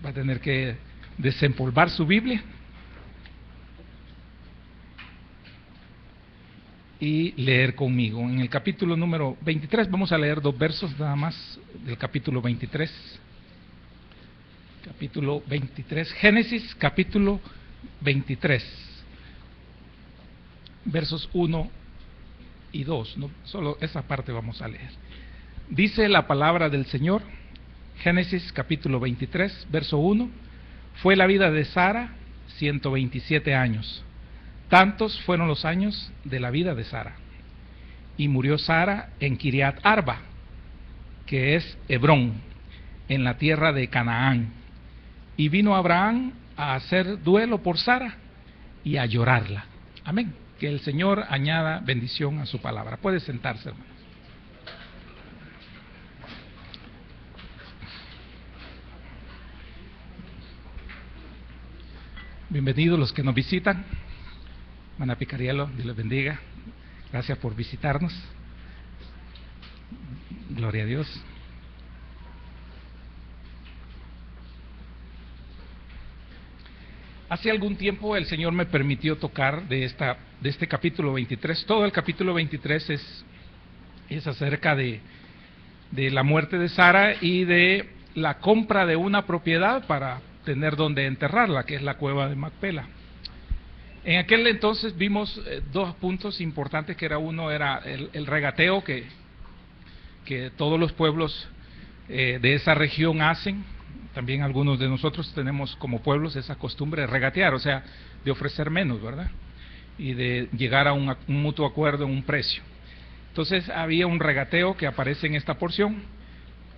Va a tener que desempolvar su Biblia y leer conmigo. En el capítulo número 23, vamos a leer 2 versos nada más del capítulo 23. Capítulo 23, Génesis capítulo 23, versos 1 y 2, no, solo esa parte vamos a leer. Dice la palabra del Señor, Génesis capítulo 23, verso 1, fue la vida de Sara 127 años, tantos fueron los años de la vida de Sara. Y murió Sara en Kiriat Arba, que es Hebrón, en la tierra de Canaán. Y vino Abraham a hacer duelo por Sara y a llorarla. Amén. Que el Señor añada bendición a su palabra. Puede sentarse, hermanos. Bienvenidos los que nos visitan. Hermana Picariello, Dios les bendiga. Gracias por visitarnos. Gloria a Dios. Hace algún tiempo el Señor me permitió tocar de este capítulo 23. Todo el capítulo 23 es acerca de la muerte de Sara y de la compra de una propiedad para tener donde enterrarla, que es la cueva de Macpela. En aquel entonces vimos 2 puntos importantes, que uno era el regateo que todos los pueblos de esa región hacen. También algunos de nosotros tenemos como pueblos esa costumbre de regatear, o sea, de ofrecer menos, ¿verdad? Y de llegar a un mutuo acuerdo en un precio. Entonces había un regateo que aparece en esta porción,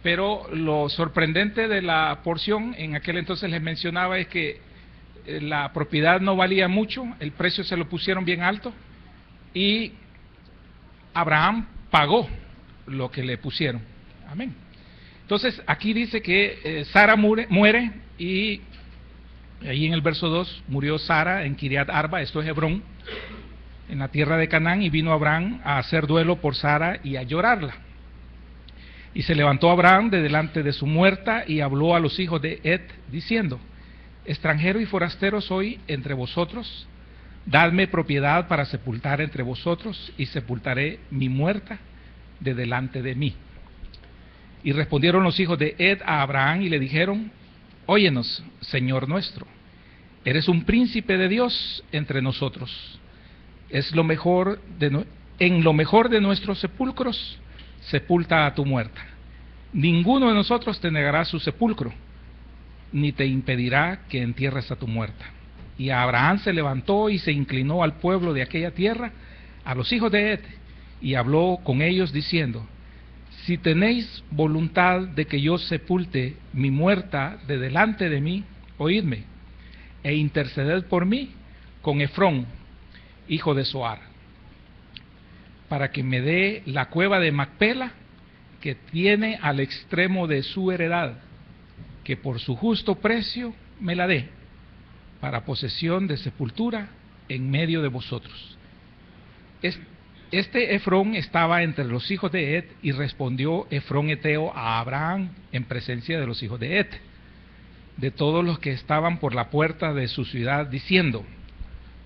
pero lo sorprendente de la porción, en aquel entonces les mencionaba, es que la propiedad no valía mucho, el precio se lo pusieron bien alto, y Abraham pagó lo que le pusieron. Amén. Entonces aquí dice que Sara muere, y ahí en el verso 2, murió Sara en Kiriat Arba, esto es Hebrón, en la tierra de Canaán, y vino Abraham a hacer duelo por Sara y a llorarla. Y se levantó Abraham de delante de su muerta y habló a los hijos de Het, diciendo: extranjero y forastero soy entre vosotros, dadme propiedad para sepultar entre vosotros, y sepultaré mi muerta de delante de mí. Y respondieron los hijos de Het a Abraham y le dijeron: óyenos, Señor nuestro, eres un príncipe de Dios entre nosotros. En lo mejor de nuestros sepulcros, sepulta a tu muerta. Ninguno de nosotros te negará su sepulcro, ni te impedirá que entierres a tu muerta. Y Abraham se levantó y se inclinó al pueblo de aquella tierra, a los hijos de Het, y habló con ellos diciendo: si tenéis voluntad de que yo sepulte mi muerta de delante de mí, oídme, e interceded por mí con Efrón, hijo de Zoar, para que me dé la cueva de Macpela, que tiene al extremo de su heredad, que por su justo precio me la dé, para posesión de sepultura en medio de vosotros. Este Efrón estaba entre los hijos de Het, y respondió Efrón Eteo a Abraham en presencia de los hijos de Het, de todos los que estaban por la puerta de su ciudad, diciendo: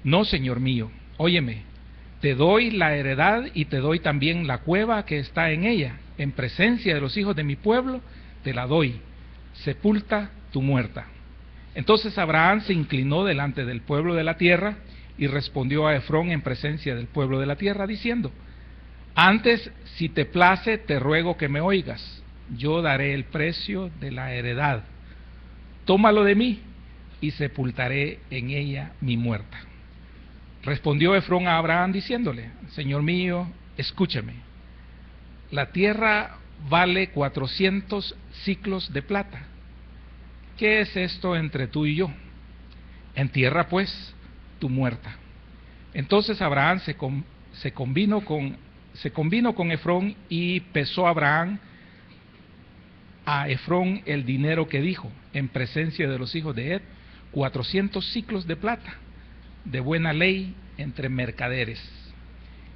no, señor mío, óyeme, te doy la heredad y te doy también la cueva que está en ella, en presencia de los hijos de mi pueblo, te la doy, sepulta tu muerta. Entonces Abraham se inclinó delante del pueblo de la tierra, y respondió a Efrón en presencia del pueblo de la tierra, diciendo: antes, si te place, te ruego que me oigas, yo daré el precio de la heredad, tómalo de mí, y sepultaré en ella mi muerta. Respondió Efrón a Abraham diciéndole: Señor mío, escúchame, la tierra vale 400 siclos de plata. ¿Qué es esto entre tú y yo? Entierra pues tu muerta. Entonces Abraham se convino con Efrón, y pesó Abraham a Efrón el dinero que dijo en presencia de los hijos de Het, 400 siclos de plata, de buena ley entre mercaderes.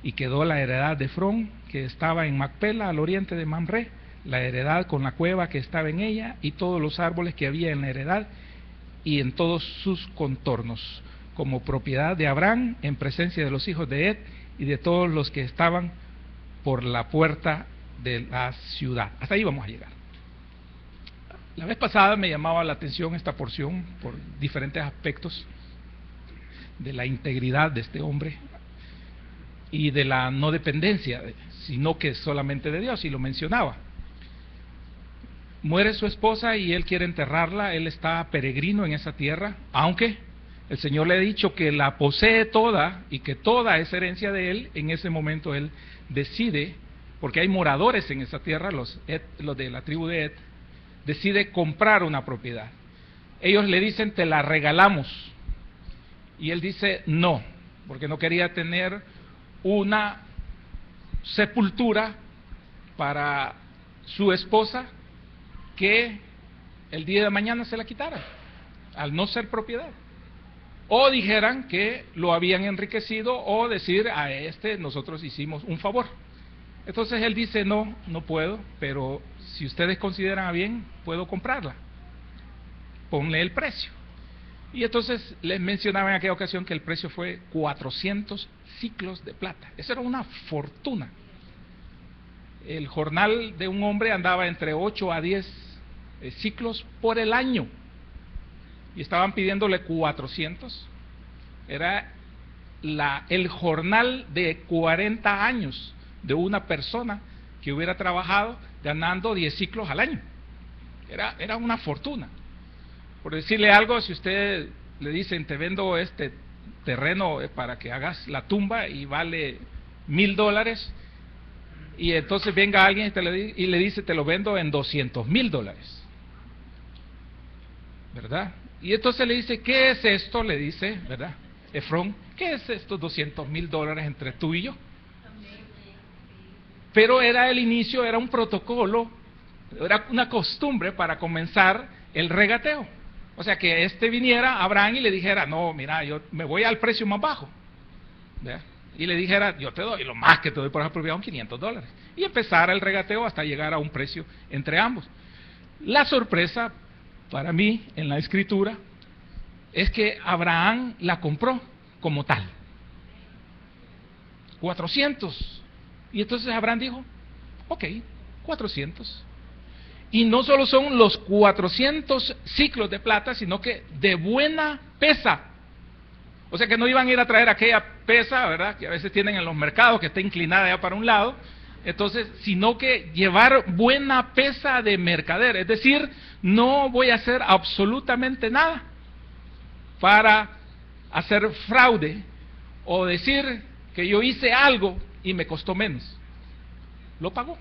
Y quedó la heredad de Efrón, que estaba en Macpela, al oriente de Mamre, la heredad con la cueva que estaba en ella y todos los árboles que había en la heredad y en todos sus contornos, como propiedad de Abraham en presencia de los hijos de Het y de todos los que estaban por la puerta de la ciudad. Hasta ahí vamos a llegar. La vez pasada me llamaba la atención esta porción por diferentes aspectos de la integridad de este hombre y de la no dependencia, sino que solamente de Dios, y lo mencionaba. Muere su esposa y él quiere enterrarla, él está peregrino en esa tierra, aunque el Señor le ha dicho que la posee toda y que toda es herencia de él. En ese momento él decide, porque hay moradores en esa tierra, los de la tribu de Het, decide comprar una propiedad. Ellos le dicen, te la regalamos, y él dice no, porque no quería tener una sepultura para su esposa que el día de mañana se la quitara, al no ser propiedad. O dijeran que lo habían enriquecido, o decir a nosotros hicimos un favor. Entonces él dice, no puedo, pero si ustedes consideran bien, puedo comprarla. Ponle el precio. Y entonces les mencionaba en aquella ocasión que el precio fue 400 ciclos de plata. Eso era una fortuna. El jornal de un hombre andaba entre 8 a 10 ciclos por el año, y estaban pidiéndole 400. Era el jornal de 40 años de una persona que hubiera trabajado ganando 10 ciclos al año. Era una fortuna. Por decirle algo, si usted le dicen, te vendo este terreno para que hagas la tumba y vale $1,000, y entonces venga alguien y le dice, te lo vendo en $200,000, ¿verdad? Y entonces le dice, ¿qué es esto? Le dice, ¿verdad? Efrón, ¿qué es estos $200,000 entre tú y yo? Pero era el inicio, era un protocolo, era una costumbre para comenzar el regateo. O sea, que viniera Abraham y le dijera, no, mira, yo me voy al precio más bajo, ¿verdad? Y le dijera, yo te doy, lo más que te doy por esa propiedad son $500. Y empezara el regateo hasta llegar a un precio entre ambos. La sorpresa para mí en la escritura es que Abraham la compró como tal, 400. Y entonces Abraham dijo, ok, 400. Y no solo son los 400 ciclos de plata, sino que de buena pesa. O sea que no iban a ir a traer aquella pesa, ¿verdad?, que a veces tienen en los mercados, que está inclinada ya para un lado. Entonces, sino que llevar buena pesa de mercader, es decir, no voy a hacer absolutamente nada para hacer fraude o decir que yo hice algo y me costó menos. Lo pagó.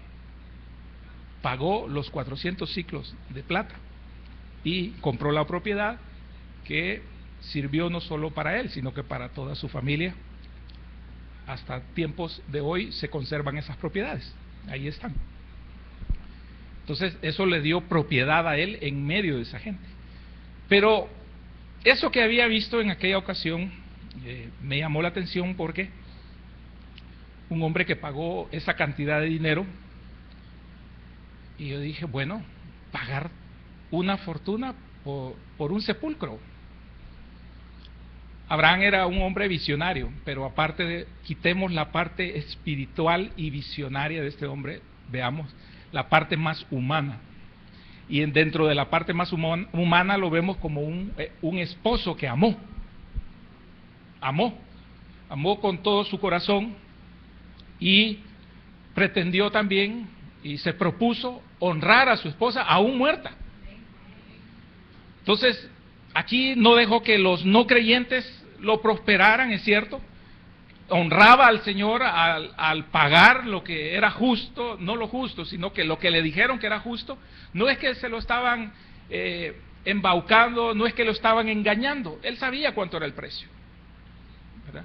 Pagó los 400 ciclos de plata y compró la propiedad, que sirvió no solo para él, sino que para toda su familia. Hasta tiempos de hoy se conservan esas propiedades, ahí están. Entonces eso le dio propiedad a él en medio de esa gente. Pero eso que había visto en aquella ocasión me llamó la atención, porque un hombre que pagó esa cantidad de dinero, y yo dije, bueno, pagar una fortuna por un sepulcro. Abraham era un hombre visionario, pero aparte quitemos la parte espiritual y visionaria de este hombre, veamos la parte más humana. Y dentro de la parte más humana lo vemos como un esposo que amó con todo su corazón, y pretendió también y se propuso honrar a su esposa aún muerta. Entonces, aquí no dejó que los no creyentes lo prosperaran, es cierto. Honraba al Señor al pagar lo que era justo, no lo justo, sino que lo que le dijeron que era justo. No es que se lo estaban embaucando, no es que lo estaban engañando, él sabía cuánto era el precio, ¿verdad?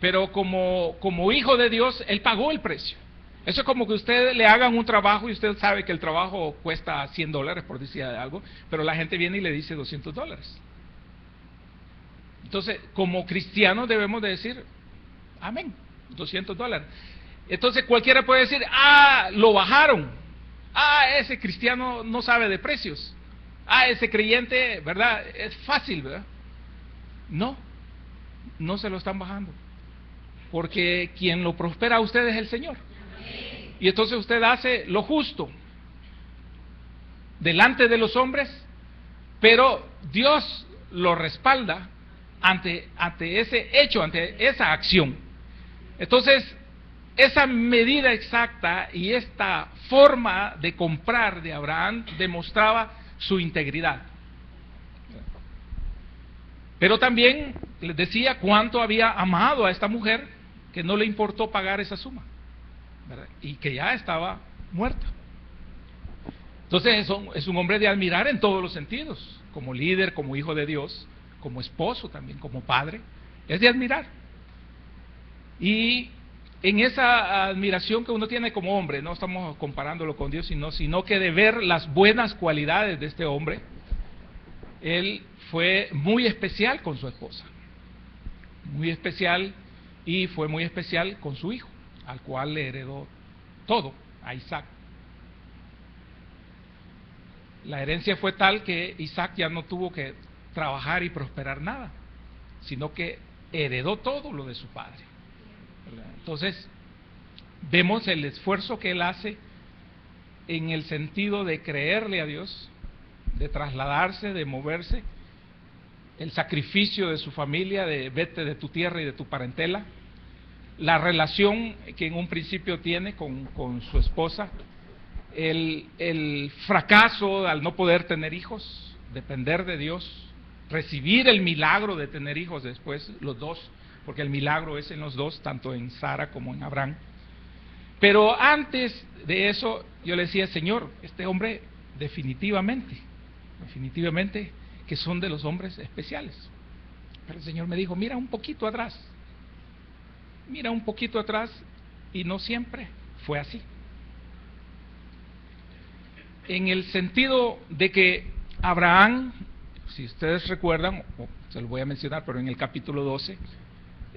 Pero como hijo de Dios, él pagó el precio. Eso es como que usted le hagan un trabajo y usted sabe que el trabajo cuesta $100, por decir algo, pero la gente viene y le dice $200. Entonces, como cristianos debemos de decir, amén, $200. Entonces cualquiera puede decir, lo bajaron. ese cristiano no sabe de precios. Ese creyente, ¿verdad? Es fácil, ¿verdad? No, no se lo están bajando. Porque quien lo prospera a usted es el Señor. Y entonces usted hace lo justo delante de los hombres, pero Dios lo respalda ante ese hecho, ante esa acción. Entonces, esa medida exacta y esta forma de comprar de Abraham demostraba su integridad. Pero también les decía cuánto había amado a esta mujer, que no le importó pagar esa suma, ¿verdad? Y que ya estaba muerta. Entonces es un hombre de admirar en todos los sentidos, como líder, como hijo de Dios, como esposo también, como padre, es de admirar. Y en esa admiración que uno tiene como hombre, no estamos comparándolo con Dios, sino que de ver las buenas cualidades de este hombre, él fue muy especial con su esposa, muy especial, y fue muy especial con su hijo, al cual le heredó todo, a Isaac. La herencia fue tal que Isaac ya no tuvo que trabajar y prosperar nada, sino que heredó todo lo de su padre, ¿verdad? Entonces, vemos el esfuerzo que él hace en el sentido de creerle a Dios, de trasladarse, de moverse, el sacrificio de su familia, de vete de tu tierra y de tu parentela, la relación que en un principio tiene con su esposa, el fracaso al no poder tener hijos, depender de Dios, recibir el milagro de tener hijos después, los dos, porque el milagro es en los dos, tanto en Sara como en Abraham. Pero antes de eso, yo le decía, Señor, este hombre definitivamente que son de los hombres especiales. Pero el Señor me dijo, mira un poquito atrás, y no siempre fue así. En el sentido de que Abraham, si ustedes recuerdan, se lo voy a mencionar, pero en el capítulo 12,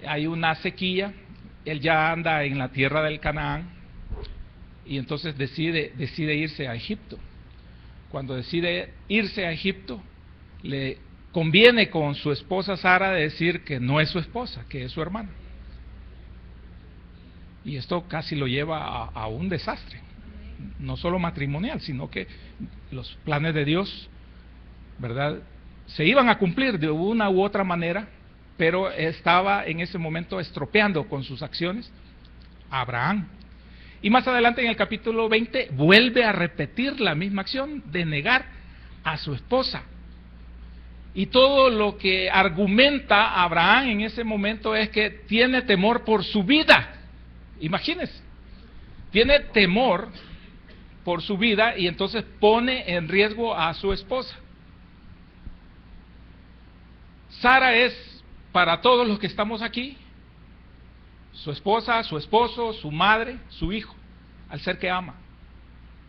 hay una sequía, él ya anda en la tierra del Canaán, y entonces decide irse a Egipto. Cuando decide irse a Egipto, le conviene con su esposa Sara decir que no es su esposa, que es su hermana. Y esto casi lo lleva a un desastre, no solo matrimonial, sino que los planes de Dios, ¿verdad?, se iban a cumplir de una u otra manera, pero estaba en ese momento estropeando con sus acciones a Abraham. Y más adelante en el capítulo 20 vuelve a repetir la misma acción de negar a su esposa. Y todo lo que argumenta Abraham en ese momento es que tiene temor por su vida. Imagínense, tiene temor por su vida y entonces pone en riesgo a su esposa. Sara es, para todos los que estamos aquí, su esposa, su esposo, su madre, su hijo, al ser que ama.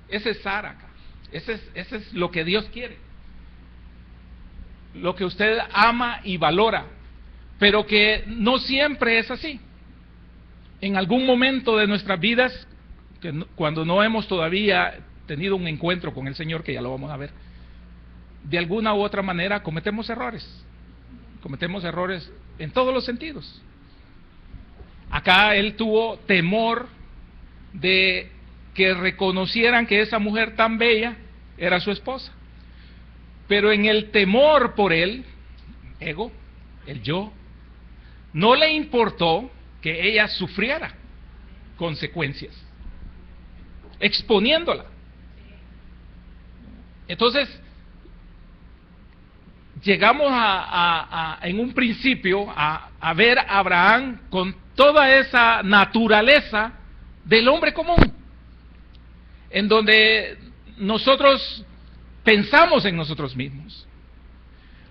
Ese es Sara acá. Ese es lo que Dios quiere. Lo que usted ama y valora, pero que no siempre es así. En algún momento de nuestras vidas, cuando no hemos todavía tenido un encuentro con el Señor, que ya lo vamos a ver, de alguna u otra manera cometemos errores en todos los sentidos. Acá él tuvo temor de que reconocieran que esa mujer tan bella era su esposa, pero en el temor por él, ego, el yo, no le importó que ella sufriera consecuencias, exponiéndola. Entonces, llegamos en un principio a ver a Abraham con toda esa naturaleza del hombre común, en donde nosotros pensamos en nosotros mismos,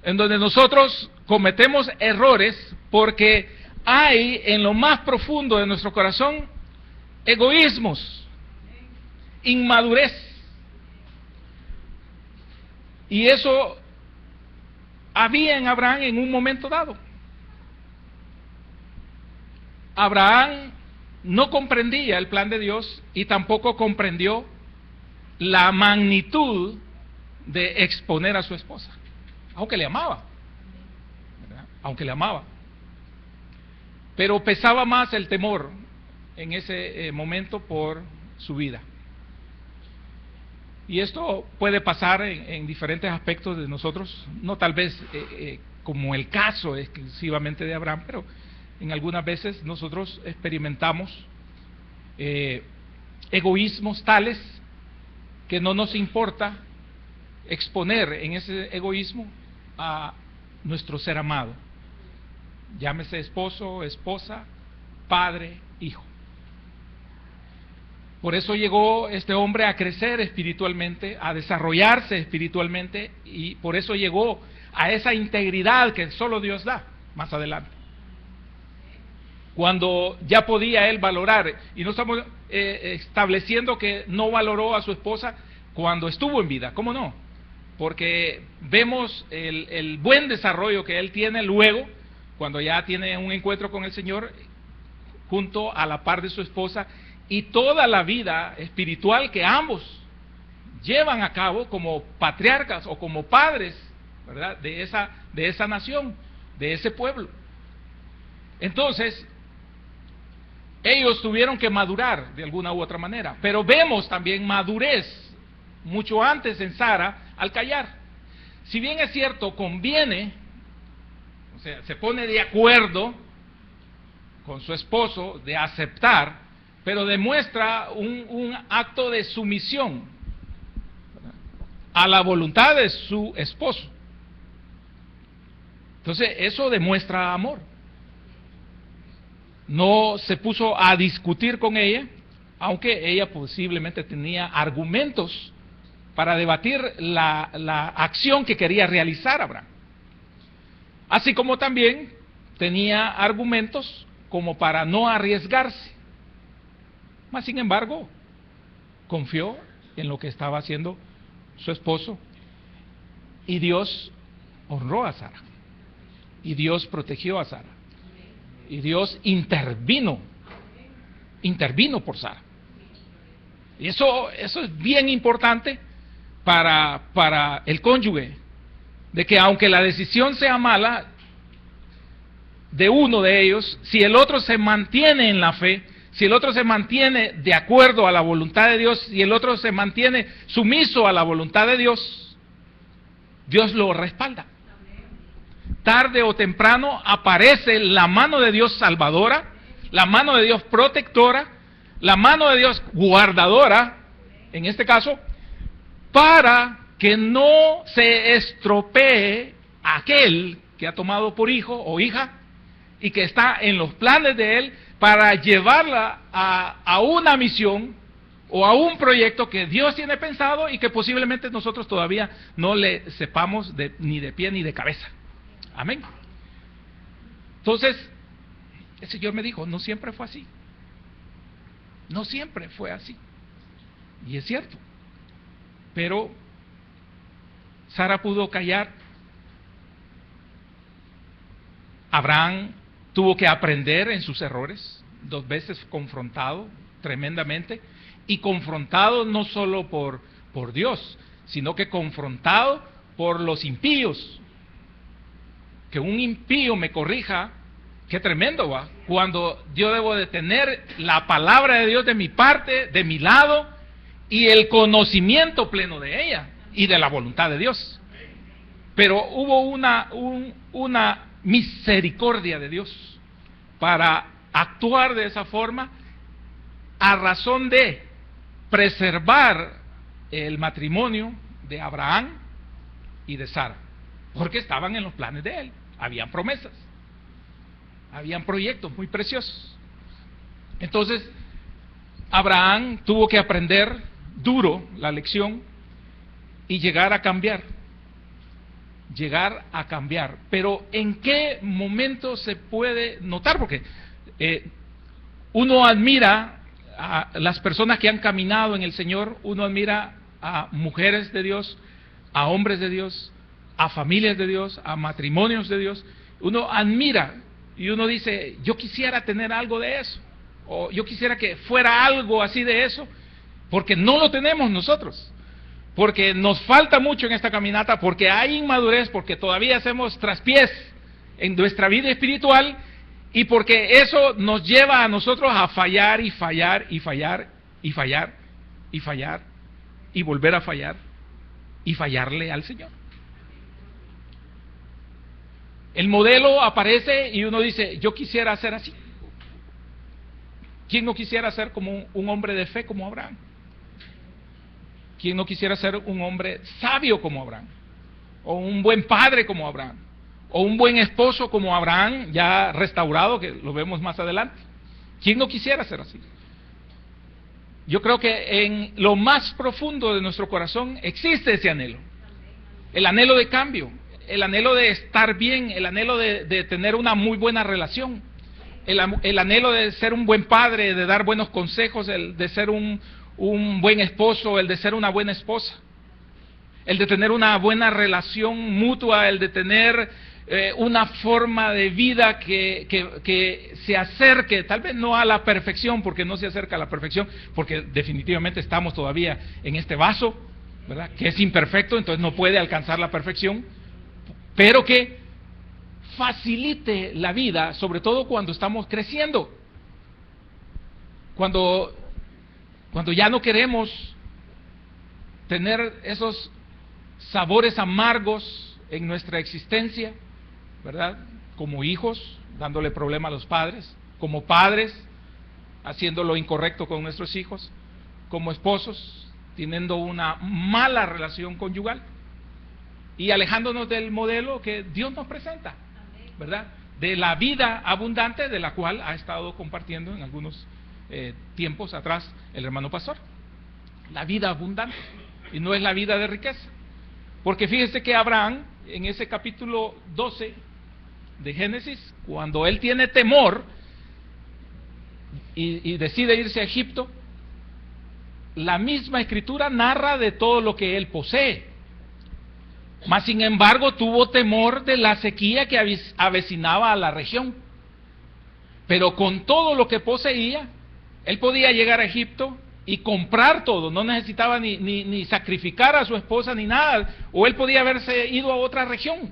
en donde nosotros cometemos errores porque hay en lo más profundo de nuestro corazón egoísmos, inmadurez, y eso había en Abraham en un momento dado. Abraham no comprendía el plan de Dios y tampoco comprendió la magnitud de exponer a su esposa, aunque le amaba, ¿verdad? Aunque le amaba. Pero pesaba más el temor en ese momento por su vida. Y esto puede pasar en diferentes aspectos de nosotros, no tal vez como el caso exclusivamente de Abraham, pero en algunas veces nosotros experimentamos egoísmos tales que no nos importa exponer en ese egoísmo a nuestro ser amado, llámese esposo, esposa, padre, hijo. Por eso llegó este hombre a crecer espiritualmente, a desarrollarse espiritualmente, y por eso llegó a esa integridad que solo Dios da más adelante. Cuando ya podía él valorar, y no estamos estableciendo que no valoró a su esposa cuando estuvo en vida, ¿cómo no? Porque vemos el buen desarrollo que él tiene luego, cuando ya tiene un encuentro con el Señor, junto a la par de su esposa, y toda la vida espiritual que ambos llevan a cabo como patriarcas o como padres, ¿verdad?, de esa nación, de ese pueblo. Entonces, ellos tuvieron que madurar de alguna u otra manera, pero vemos también madurez mucho antes en Sara al callar. Si bien es cierto, conviene, o sea, se pone de acuerdo con su esposo de aceptar, pero demuestra un acto de sumisión a la voluntad de su esposo. Entonces, eso demuestra amor. No se puso a discutir con ella, aunque ella posiblemente tenía argumentos para debatir la acción que quería realizar Abraham. Así como también tenía argumentos como para no arriesgarse. Mas, sin embargo, confió en lo que estaba haciendo su esposo, y Dios honró a Sara, y Dios protegió a Sara, y Dios intervino por Sara. Y eso es bien importante para el cónyuge, de que aunque la decisión sea mala de uno de ellos, si el otro se mantiene en la fe, si el otro se mantiene de acuerdo a la voluntad de Dios, si el otro se mantiene sumiso a la voluntad de Dios, Dios lo respalda. Tarde o temprano aparece la mano de Dios salvadora, la mano de Dios protectora, la mano de Dios guardadora, en este caso, para que no se estropee aquel que ha tomado por hijo o hija y que está en los planes de Él, para llevarla a una misión o a un proyecto que Dios tiene pensado y que posiblemente nosotros todavía no le sepamos ni de pie ni de cabeza. Amén. Entonces, el Señor me dijo, no siempre fue así. No siempre fue así. Y es cierto. Pero Sara pudo callar. Abraham tuvo que aprender en sus errores, 2 veces confrontado tremendamente, y confrontado no solo por Dios, sino que confrontado por los impíos. Que un impío me corrija, qué tremendo va, cuando yo debo de tener la palabra de Dios de mi parte, de mi lado, y el conocimiento pleno de ella, y de la voluntad de Dios. Pero hubo una misericordia de Dios para actuar de esa forma, a razón de preservar el matrimonio de Abraham y de Sara, porque estaban en los planes de Él, habían promesas, habían proyectos muy preciosos. Entonces, Abraham tuvo que aprender duro la lección y llegar a cambiar. Pero ¿en qué momento se puede notar? Porque uno admira a las personas que han caminado en el Señor, uno admira a mujeres de Dios, a hombres de Dios, a familias de Dios, a matrimonios de Dios. Uno admira y uno dice, yo quisiera tener algo de eso, o yo quisiera que fuera algo así de eso, porque no lo tenemos nosotros, porque nos falta mucho en esta caminata, porque hay inmadurez, porque todavía hacemos traspiés en nuestra vida espiritual, y porque eso nos lleva a nosotros a fallar y fallar y fallar y fallar y fallar y volver a fallar y fallarle al Señor. El modelo aparece y uno dice, yo quisiera ser así. ¿Quién no quisiera ser como un hombre de fe como Abraham? ¿Quién no quisiera ser un hombre sabio como Abraham? O un buen padre como Abraham, o un buen esposo como Abraham, ya restaurado, que lo vemos más adelante. ¿Quién no quisiera ser así? Yo creo que en lo más profundo de nuestro corazón existe ese anhelo. El anhelo de cambio, el anhelo de estar bien, el anhelo de tener una muy buena relación, el anhelo de ser un buen padre, de dar buenos consejos, el de ser un buen esposo, el de ser una buena esposa, el de tener una buena relación mutua, el de tener una forma de vida que se acerque, tal vez no a la perfección, porque no se acerca a la perfección, porque definitivamente estamos todavía en este vaso, ¿verdad?, que es imperfecto, entonces no puede alcanzar la perfección, pero que facilite la vida, sobre todo cuando estamos creciendo, cuando ya no queremos tener esos sabores amargos en nuestra existencia, ¿verdad? Como hijos, dándole problema a los padres, como padres, haciendo lo incorrecto con nuestros hijos, como esposos, teniendo una mala relación conyugal y alejándonos del modelo que Dios nos presenta, ¿verdad?, de la vida abundante de la cual ha estado compartiendo en algunos tiempos atrás el hermano pastor. La vida abundante, y no es la vida de riqueza, porque fíjese que Abraham, en ese capítulo 12 de Génesis, cuando él tiene temor y decide irse a Egipto, la misma escritura narra de todo lo que él posee. Mas sin embargo tuvo temor de la sequía que avecinaba a la región. Pero con todo lo que poseía, él podía llegar a Egipto y comprar todo, no necesitaba ni sacrificar a su esposa ni nada, o él podía haberse ido a otra región.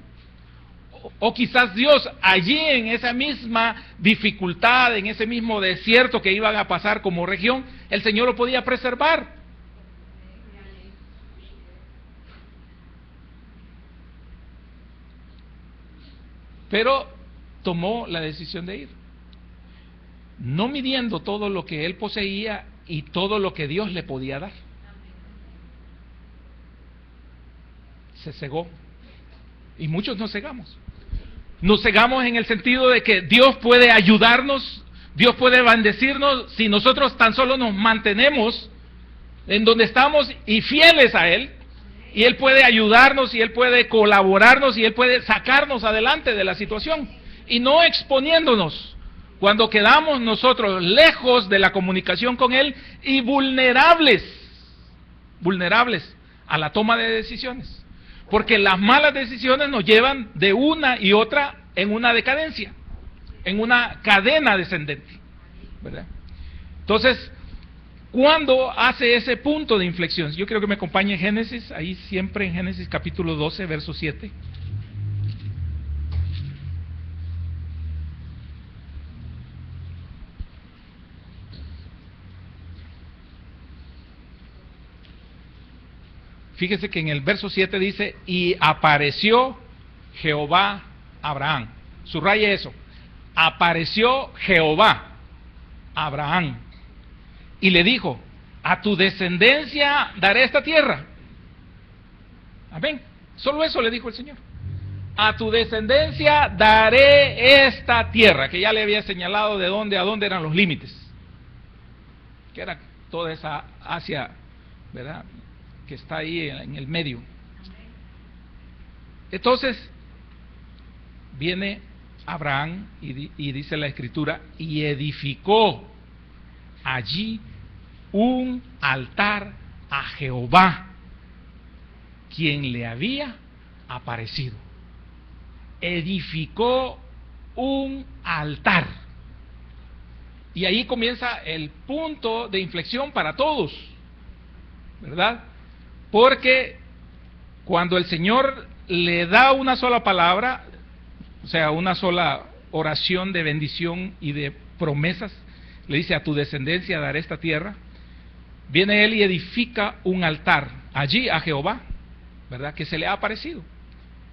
O quizás Dios allí en esa misma dificultad, en ese mismo desierto que iban a pasar como región, el Señor lo podía preservar. Pero tomó la decisión de ir, no midiendo todo lo que él poseía y todo lo que Dios le podía dar. Se cegó, y muchos nos cegamos. Nos cegamos en el sentido de que Dios puede ayudarnos, Dios puede bendecirnos si nosotros tan solo nos mantenemos en donde estamos y fieles a Él. Y Él puede ayudarnos, y Él puede colaborarnos, y Él puede sacarnos adelante de la situación, y no exponiéndonos cuando quedamos nosotros lejos de la comunicación con Él y vulnerables a la toma de decisiones, porque las malas decisiones nos llevan de una y otra en una decadencia, en una cadena descendente, ¿verdad? Entonces, ¿cuándo hace ese punto de inflexión? Yo quiero que me acompañe en Génesis, ahí siempre en Génesis capítulo 12, verso 7. Fíjese que en el verso 7 dice, y apareció Jehová a Abraham. Subraye eso, apareció Jehová a Abraham. Y le dijo, a tu descendencia daré esta tierra. Amén. Solo eso le dijo el Señor. A tu descendencia daré esta tierra, que ya le había señalado de dónde a dónde eran los límites. Que era toda esa Asia, ¿verdad?, que está ahí en el medio. Entonces, viene Abraham y dice la Escritura, y edificó allí un altar a Jehová, quien le había aparecido. Edificó un altar. Y ahí comienza el punto de inflexión para todos. ¿verdad? Porque cuando el Señor le da una sola palabra, o sea, una sola oración de bendición y de promesas, le dice: a tu descendencia daré esta tierra. Viene él y edifica un altar allí a Jehová, ¿verdad? Que se le ha aparecido.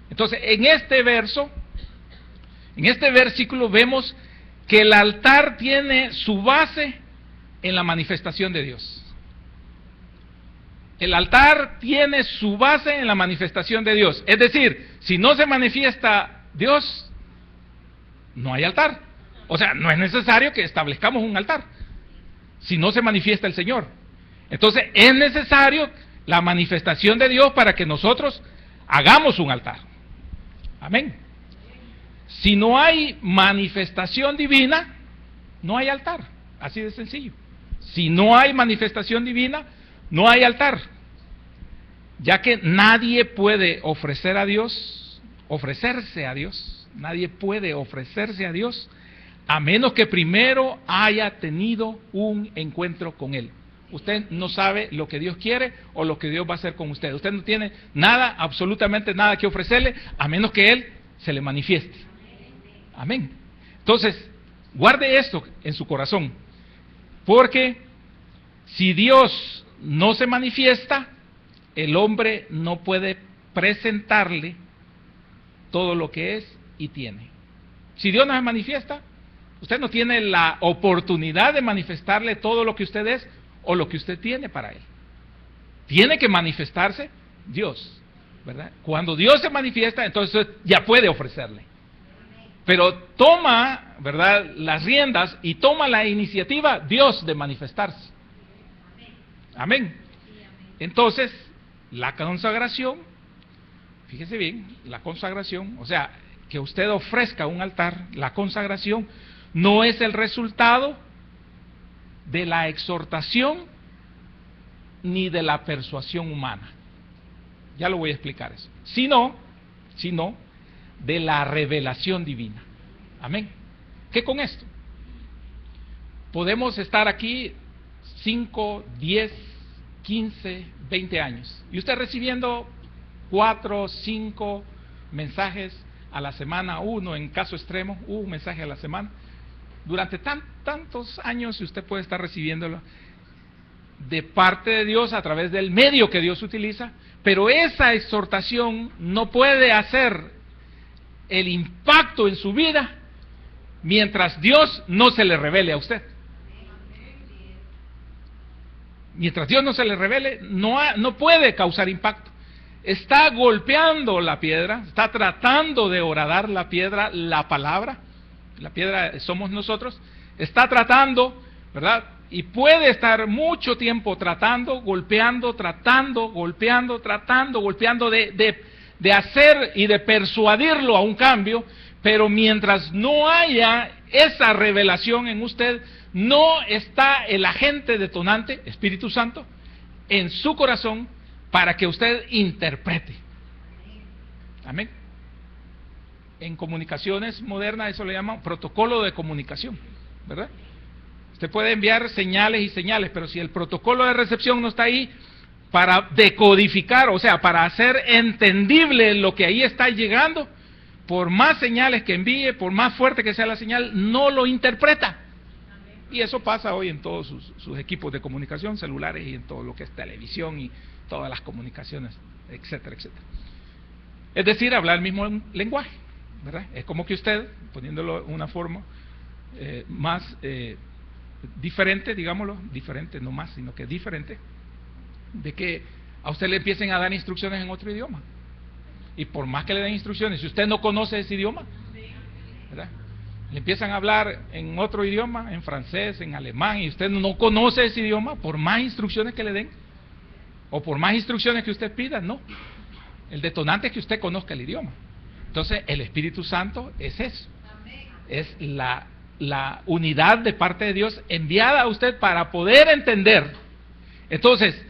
Entonces, en este versículo vemos que el altar tiene su base en la manifestación de Dios. El altar tiene su base en la manifestación de Dios. Es decir, si no se manifiesta Dios, no hay altar. O sea, no es necesario que establezcamos un altar si no se manifiesta el Señor. Entonces, es necesario la manifestación de Dios para que nosotros hagamos un altar. Amén. Si no hay manifestación divina, no hay altar. Así de sencillo. Si no hay manifestación divina, no hay altar. Ya que nadie puede ofrecerse a Dios, nadie puede ofrecerse a Dios a menos que primero haya tenido un encuentro con Él. Usted no sabe lo que Dios quiere o lo que Dios va a hacer con usted. Usted no tiene nada, absolutamente nada que ofrecerle, a menos que Él se le manifieste. Amén. Entonces, guarde esto en su corazón, porque si Dios no se manifiesta, el hombre no puede presentarle todo lo que es y tiene. Si Dios no se manifiesta, usted no tiene la oportunidad de manifestarle todo lo que usted es o lo que usted tiene para Él. Tiene que manifestarse Dios, ¿verdad? Cuando Dios se manifiesta, entonces usted ya puede ofrecerle. Pero toma, ¿verdad?, las riendas y toma la iniciativa Dios de manifestarse. Amén. Entonces, la consagración, fíjese bien, la consagración, o sea, que usted ofrezca un altar, la consagración no es el resultado de la exhortación ni de la persuasión humana. Ya lo voy a explicar eso. Sino de la revelación divina. Amén. ¿Qué con esto? Podemos estar aquí 5, 10, 15, 20 años. Y usted recibiendo 4, 5 mensajes a la semana, uno en caso extremo, un mensaje a la semana. Durante tantos años usted puede estar recibiéndolo de parte de Dios a través del medio que Dios utiliza, pero esa exhortación no puede hacer el impacto en su vida mientras Dios no se le revele a usted. Mientras Dios no se le revele, no puede causar impacto. Está golpeando la piedra, está tratando de horadar la piedra, la palabra. La piedra somos nosotros. Está tratando, ¿verdad? Y puede estar mucho tiempo tratando, golpeando, de hacer y de persuadirlo a un cambio, pero mientras no haya esa revelación en usted, no está el agente detonante, Espíritu Santo, en su corazón para que usted interprete. Amén. En comunicaciones modernas eso le llaman protocolo de comunicación, ¿verdad? Usted puede enviar señales y señales, pero si el protocolo de recepción no está ahí para decodificar, o sea, para hacer entendible lo que ahí está llegando, por más señales que envíe, por más fuerte que sea la señal, no lo interpreta. Y eso pasa hoy en todos sus equipos de comunicación, celulares y en todo lo que es televisión y todas las comunicaciones, etcétera, etcétera. Es decir, hablar el mismo lenguaje, ¿verdad? Es como que usted, poniéndolo de una forma más diferente, digámoslo, diferente no más, sino que diferente, de que a usted le empiecen a dar instrucciones en otro idioma. Y por más que le den instrucciones, si usted no conoce ese idioma, ¿verdad?, le empiezan a hablar en otro idioma, en francés, en alemán, y usted no conoce ese idioma, por más instrucciones que le den, o por más instrucciones que usted pida, no. El detonante es que usted conozca el idioma. Entonces, el Espíritu Santo es eso. Es la unidad de parte de Dios enviada a usted para poder entender. Entonces,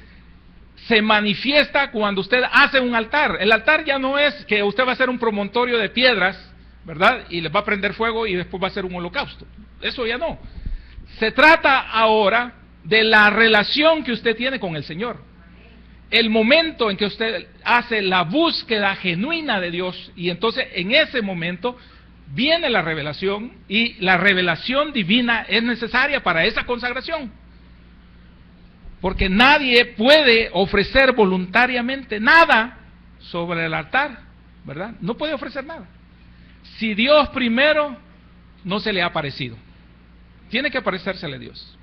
se manifiesta cuando usted hace un altar. El altar ya no es que usted va a hacer un promontorio de piedras, ¿verdad?, y les va a prender fuego y después va a hacer un holocausto. Eso ya no. Se trata ahora de la relación que usted tiene con el Señor. el momento en que usted hace la búsqueda genuina de Dios, y entonces en ese momento viene la revelación, y la revelación divina es necesaria para esa consagración. Porque nadie puede ofrecer voluntariamente nada sobre el altar, ¿verdad? No puede ofrecer nada. Si Dios primero no se le ha aparecido, tiene que aparecérsele a Dios.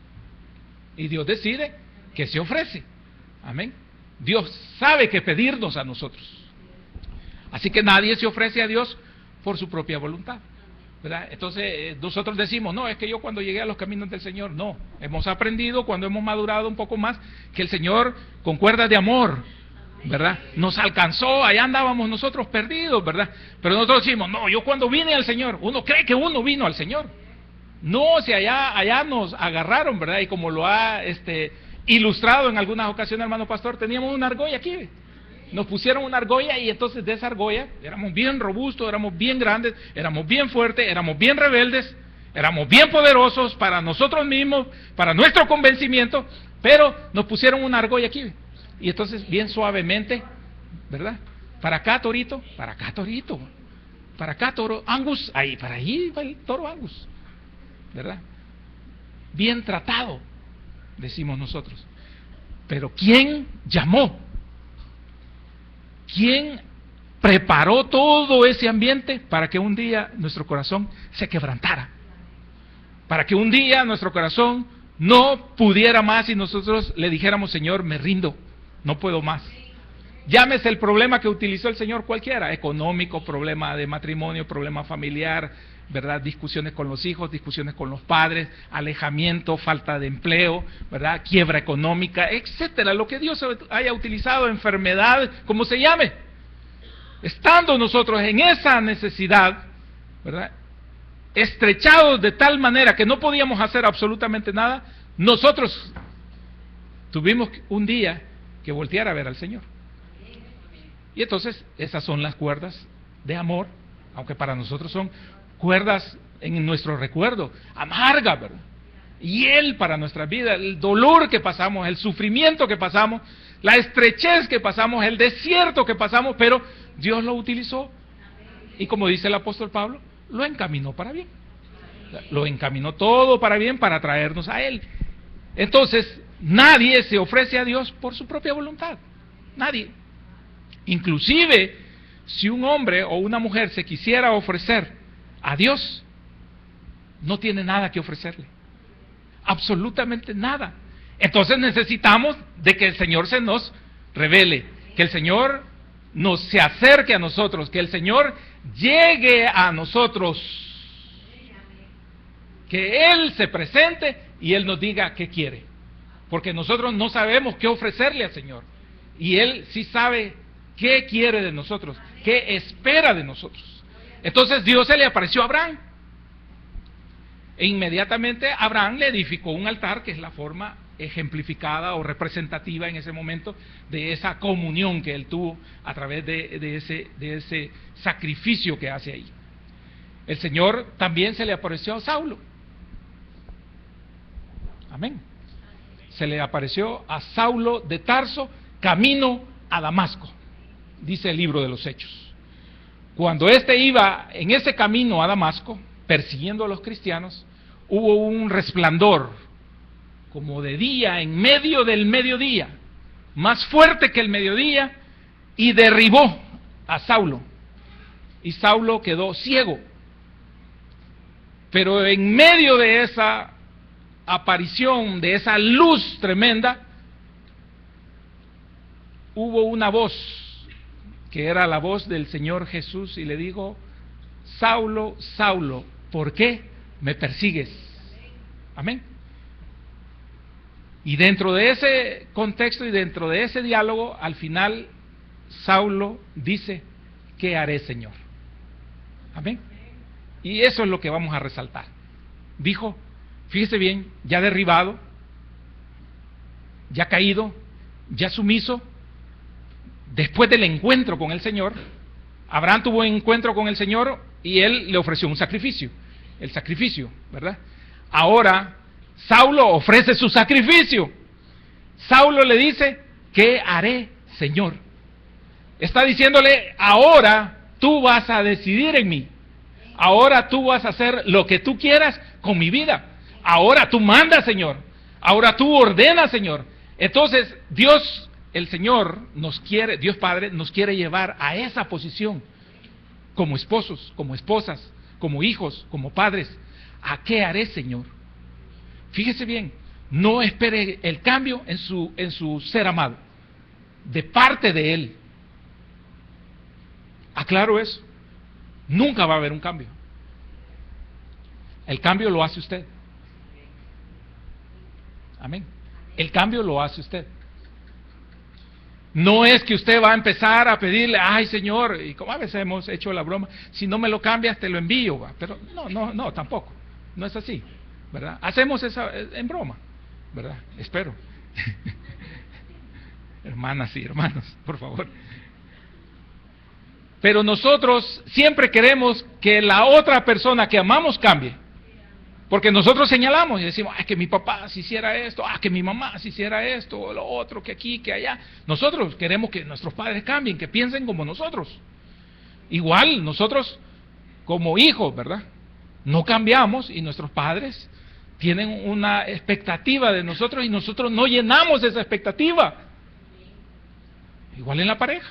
Y Dios decide que se ofrece. Amén. Dios sabe qué pedirnos a nosotros. Así que nadie se ofrece a Dios por su propia voluntad, ¿verdad? Entonces nosotros decimos, no, es que yo cuando llegué a los caminos del Señor, no. Hemos aprendido cuando hemos madurado un poco más que el Señor con cuerdas de amor, ¿verdad? Nos alcanzó, allá andábamos nosotros perdidos, ¿verdad? Pero nosotros decimos, no, yo cuando vine al Señor, uno cree que uno vino al Señor. No, si allá nos agarraron, ¿verdad? Y como lo ha ilustrado en algunas ocasiones, hermano pastor, teníamos una argolla aquí. Nos pusieron una argolla, y entonces de esa argolla éramos bien robustos, éramos bien grandes, éramos bien fuertes, éramos bien rebeldes, éramos bien poderosos para nosotros mismos, para nuestro convencimiento, pero nos pusieron una argolla aquí. Y entonces bien suavemente, ¿verdad? Para acá torito, para acá torito, para acá toro Angus, ahí, para ahí va el toro Angus, ¿verdad? Bien tratado, decimos nosotros. Pero ¿quién llamó? ¿Quién preparó todo ese ambiente para que un día nuestro corazón se quebrantara? Para que un día nuestro corazón no pudiera más y nosotros le dijéramos, Señor, me rindo, no puedo más. Llámese el problema que utilizó el Señor cualquiera, económico, problema de matrimonio, problema familiar, ¿verdad? Discusiones con los hijos, discusiones con los padres, alejamiento, falta de empleo, ¿verdad? Quiebra económica, etcétera, lo que Dios haya utilizado, enfermedad, como se llame. Estando nosotros en esa necesidad, ¿verdad? Estrechados de tal manera que no podíamos hacer absolutamente nada, nosotros tuvimos un día que voltear a ver al Señor. Y entonces esas son las cuerdas de amor, aunque para nosotros son cuerdas en nuestro recuerdo, amargas, ¿verdad? Y Él para nuestra vida, el dolor que pasamos, el sufrimiento que pasamos, la estrechez que pasamos, el desierto que pasamos, pero Dios lo utilizó, y como dice el apóstol Pablo, lo encaminó para bien. Lo encaminó todo para bien, para traernos a Él. Entonces, nadie se ofrece a Dios por su propia voluntad. Nadie. Inclusive, si un hombre o una mujer se quisiera ofrecer a Dios, no tiene nada que ofrecerle. Absolutamente nada. Entonces necesitamos de que el Señor se nos revele, que el Señor se acerque a nosotros, que el Señor llegue a nosotros, que Él se presente y Él nos diga qué quiere, porque nosotros no sabemos qué ofrecerle al Señor, y Él sí sabe qué quiere de nosotros, qué espera de nosotros. Entonces Dios se le apareció a Abraham, e inmediatamente Abraham le edificó un altar, que es la forma ejemplificada o representativa en ese momento de esa comunión que él tuvo a través de ese sacrificio que hace ahí. El Señor también se le apareció a Saulo. Amén. Se le apareció a Saulo de Tarso, camino a Damasco, dice el libro de los Hechos. Cuando éste iba en ese camino a Damasco, persiguiendo a los cristianos, hubo un resplandor como de día en medio del mediodía, más fuerte que el mediodía, y derribó a Saulo, y Saulo quedó ciego. Pero en medio de esa aparición, de esa luz tremenda, hubo una voz, que era la voz del Señor Jesús, y le dijo: Saulo, Saulo, ¿por qué me persigues? Amén. Y dentro de ese contexto y dentro de ese diálogo, al final, Saulo dice: ¿qué haré, Señor? Amén. Y eso es lo que vamos a resaltar. Dijo, fíjese bien, ya derribado, ya caído, ya sumiso, después del encuentro con el Señor, Abraham tuvo un encuentro con el Señor y él le ofreció un sacrificio, el sacrificio, ¿verdad? Ahora, Saulo ofrece su sacrificio. Saulo le dice: ¿qué haré, Señor. Está diciéndole, ahora tú vas a decidir en mí. Ahora tú vas a hacer lo que tú quieras con mi vida. Ahora tú mandas, Señor. Ahora tú ordenas, Señor. Entonces, Dios, el Señor, nos quiere, Dios Padre, nos quiere llevar a esa posición. Como esposos, como esposas, como hijos, como padres. ¿A qué haré, Señor? Fíjese bien, no espere el cambio en su ser amado. De parte de Él. Aclaro eso. Nunca va a haber un cambio. El cambio lo hace usted. Amén. El cambio lo hace usted. No es que usted va a empezar a pedirle, ay Señor, y como a veces hemos hecho la broma, si no me lo cambias te lo envío, ¿va? Pero no, tampoco. No es así, ¿verdad? Hacemos esa en broma, ¿verdad? Espero. Hermanas y hermanos, por favor. Pero nosotros siempre queremos que la otra persona que amamos cambie. Porque nosotros señalamos y decimos, que mi papá si hiciera esto, que mi mamá si hiciera esto, o lo otro, que aquí, que allá. Nosotros queremos que nuestros padres cambien, que piensen como nosotros. Igual nosotros como hijos, ¿verdad? No cambiamos y nuestros padres tienen una expectativa de nosotros y nosotros no llenamos esa expectativa. Igual en la pareja.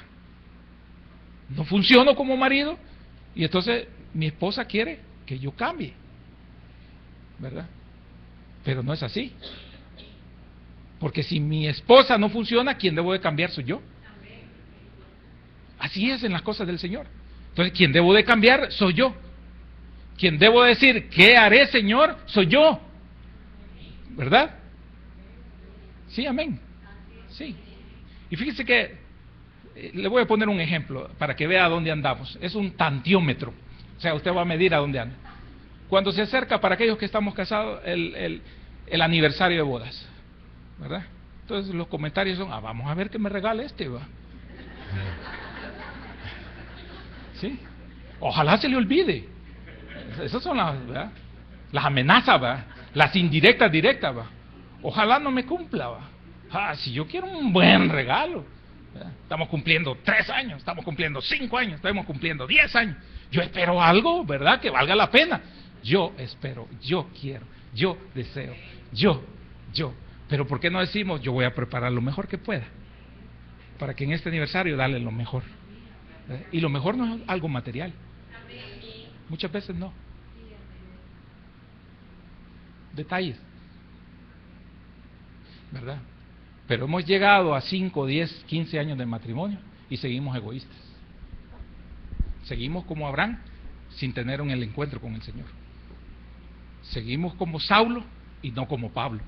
No funciono como marido y entonces mi esposa quiere que yo cambie, ¿verdad? Pero no es así. Porque si mi esposa no funciona, ¿quién debo de cambiar soy yo? Así es en las cosas del Señor. Entonces, quien debo de cambiar soy yo. Quien debo decir, ¿qué haré, Señor? Soy yo. ¿Verdad? Sí, amén. Sí. Y fíjese que le voy a poner un ejemplo para que vea a dónde andamos. Es un tantiómetro. O sea, usted va a medir a dónde anda. Cuando se acerca, para aquellos que estamos casados, el aniversario de bodas, ¿verdad? Entonces los comentarios son, vamos a ver qué me regala este, ¿va? ¿Sí? Ojalá se le olvide. Esas son las amenazas, ¿va? Las indirectas, directas, ¿va? Ojalá no me cumpla, ¿va? Si yo quiero un buen regalo, ¿verdad? Estamos cumpliendo 3 años, estamos cumpliendo 5 años, estamos cumpliendo 10 años. Yo espero algo, ¿verdad? Que valga la pena. Yo espero, yo quiero, yo deseo, yo. Pero ¿por qué no decimos, yo voy a preparar lo mejor que pueda? Para que en este aniversario darle lo mejor. ¿Verdad? Y lo mejor no es algo material. Muchas veces no. Detalles. ¿Verdad? Pero hemos llegado a 5, 10, 15 años de matrimonio y seguimos egoístas. Seguimos como Abraham sin tener el encuentro con el Señor. Seguimos como Saulo y no como Pablo.